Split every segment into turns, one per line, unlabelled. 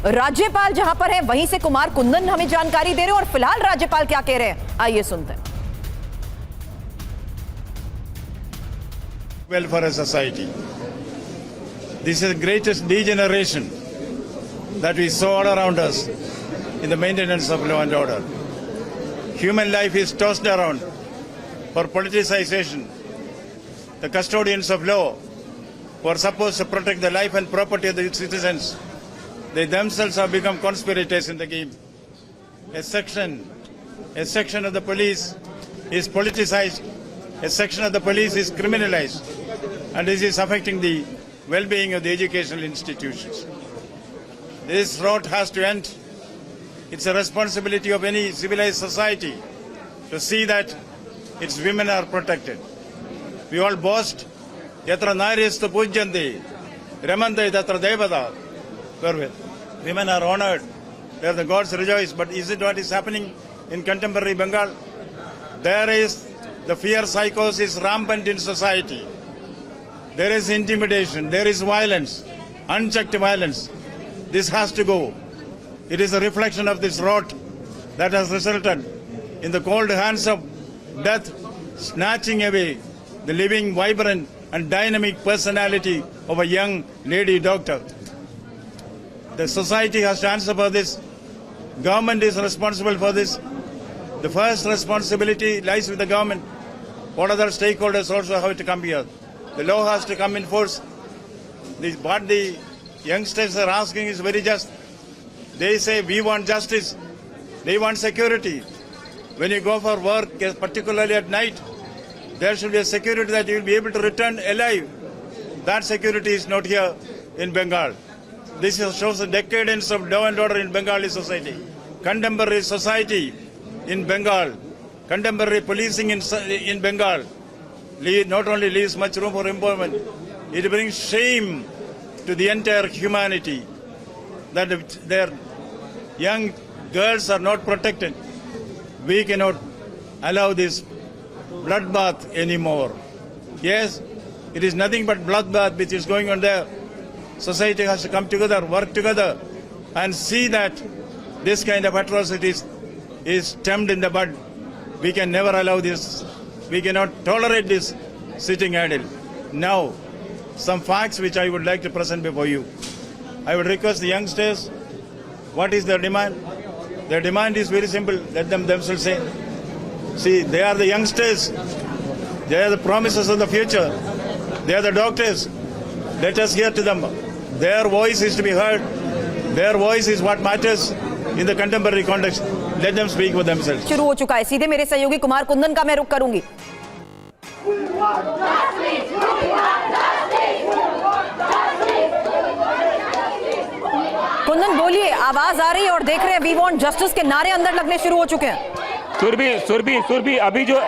राज्यपाल जहां पर है वहीं से कुमार कुंदन हमें जानकारी दे रहे हैं और फिलहाल राज्यपाल क्या कह रहे हैं, आइए सुनते हैं।
Welfare of society. This is the greatest degeneration that we saw all around us in the maintenance of law and order. Human life is tossed around for politicization. The custodians of law, who are supposed to protect the life and property of the citizens, they themselves have become conspirators in the game. A section of the police is politicized, a section of the police is criminalized, and this is affecting the well-being of the educational institutions. This rot has to end. It's a responsibility of any civilized society to see that its women are protected. We all boast, yatra naryastu pujyanti, ramante tatra devata, wherewith women are honored, there the gods rejoice. But is it what is happening in contemporary Bengal? There is the fear psychosis rampant in society. There is intimidation, there is violence, unchecked violence. This has to go. It is a reflection of this rot that has resulted in the cold hands of death snatching away the living, vibrant and dynamic personality of a young lady doctor. The society has to answer for this. Government is responsible for this. The first responsibility lies with the government. What other stakeholders also have to come here? The law has to come in force. What the youngsters are asking is very just. They say we want justice. They want security. When you go for work, particularly at night, there should be a security that you will be able to return alive. That security is not here in Bengal. This shows the decadence of law and order in Bengali society. Contemporary society in Bengal, contemporary policing in Bengal, not only leaves much room for improvement, it brings shame to the entire humanity that their young girls are not protected. We cannot allow this bloodbath anymore. Yes, it is nothing but bloodbath which is going on there. Society has to come together, work together, and see that this kind of atrocities is stemmed in the bud. We can never allow this. We cannot tolerate this sitting idle. Now, some facts which I would like to present before you. I would request the youngsters, what is their demand? Their demand is very simple. Let them themselves say. See, they are the youngsters. They are the promises of the future. They are the doctors. Let us hear to them. Their voice is to be heard. Their voice is what matters in the contemporary context. Let them speak for themselves.
शुरू हो चुका है। सीधे मेरे सहयोगी कुमार कुंदन का मैं रुख करूंगी। कुंदन बोलिए, आवाज आ रही है और देख रहे हैं वी वांट जस्टिस के नारे अंदर लगने शुरू हो चुके हैं।
सुरभि अभी जो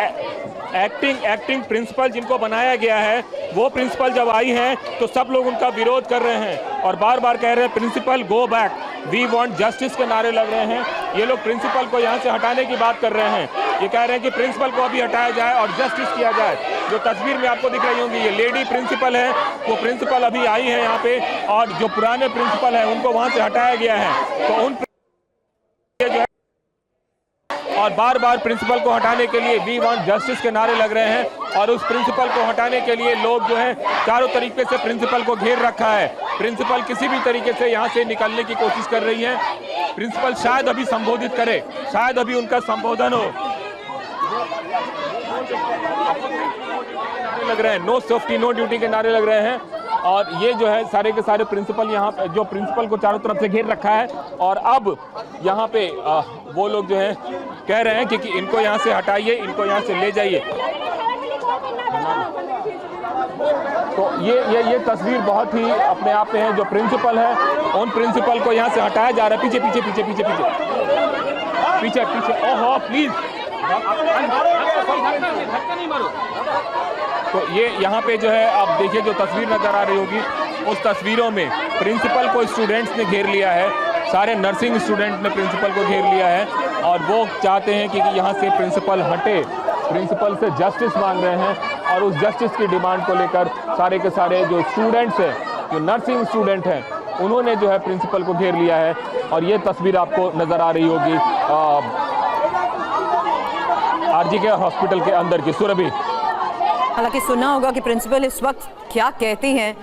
एक्टिंग प्रिंसिपल जिनको बनाया गया है वो प्रिंसिपल जब आई हैं तो सब लोग उनका विरोध कर रहे हैं और बार बार कह रहे हैं principal go back, we want justice के नारे लग रहे हैं। ये लोग प्रिंसिपल को यहाँ से हटाने की बात कर रहे हैं। ये कह रहे हैं कि प्रिंसिपल को अभी हटाया जाए और जस्टिस किया जाए। जो तस्वीर में आपको दिख रही होंगी ये लेडी प्रिंसिपल है, वो प्रिंसिपल अभी आई है यहाँ पे और जो पुराने प्रिंसिपल है उनको वहाँ से हटाया गया है। तो उन और बार बार प्रिंसिपल को हटाने के लिए वी वांट जस्टिस के नारे लग रहे हैं और उस प्रिंसिपल को हटाने के लिए लोग जो है चारों तरीके से प्रिंसिपल को घेर रखा है। प्रिंसिपल किसी भी तरीके से यहाँ से निकलने की कोशिश कर रही है। प्रिंसिपल शायद अभी संबोधित करे, शायद अभी उनका संबोधन हो। लग रहे हैं नो सेफ्टी नो ड्यूटी के नारे लग रहे हैं और ये जो है सारे के सारे प्रिंसिपल यहाँ पे जो प्रिंसिपल को चारों तरफ से घेर रखा है और अब यहाँ पे वो लोग जो है कह रहे हैं कि इनको यहाँ से हटाइए, इनको यहाँ से ले जाइए। तो ये तस्वीर बहुत ही अपने आप में है। जो प्रिंसिपल है उन प्रिंसिपल को यहाँ से हटाया जा रहा है। पीछे ओहो प्लीज। तो ये यहाँ पे जो है आप देखिए जो तस्वीर नजर आ रही होगी उस तस्वीरों में प्रिंसिपल को स्टूडेंट्स ने घेर लिया है। सारे नर्सिंग स्टूडेंट ने प्रिंसिपल को घेर लिया है और वो चाहते हैं कि यहाँ से प्रिंसिपल हटे, प्रिंसिपल से जस्टिस मांग रहे हैं और उस जस्टिस की डिमांड को लेकर सारे के सारे जो स्टूडेंट्स हैं, जो नर्सिंग स्टूडेंट हैं, उन्होंने जो है प्रिंसिपल को घेर लिया है और ये तस्वीर आपको नजर आ रही होगी आरजीके हॉस्पिटल के अंदर की। सुरभि,
हालांकि सुनना होगा कि प्रिंसिपल इस वक्त क्या कहते हैं।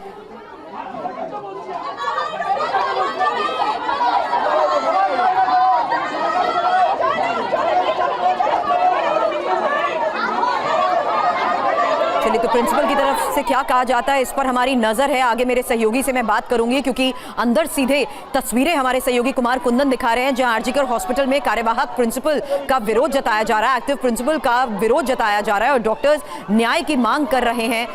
चलिए, तो प्रिंसिपल की तरफ से क्या कहा जाता है इस पर हमारी नजर है। आगे मेरे सहयोगी से मैं बात करूंगी क्योंकि अंदर सीधे तस्वीरें हमारे सहयोगी कुमार कुंदन दिखा रहे हैं जहां आरजीकर हॉस्पिटल में कार्यवाहक प्रिंसिपल का विरोध जताया जा रहा है, एक्टिव प्रिंसिपल का विरोध जताया जा रहा है और डॉक्टर्स न्याय की मांग कर रहे हैं।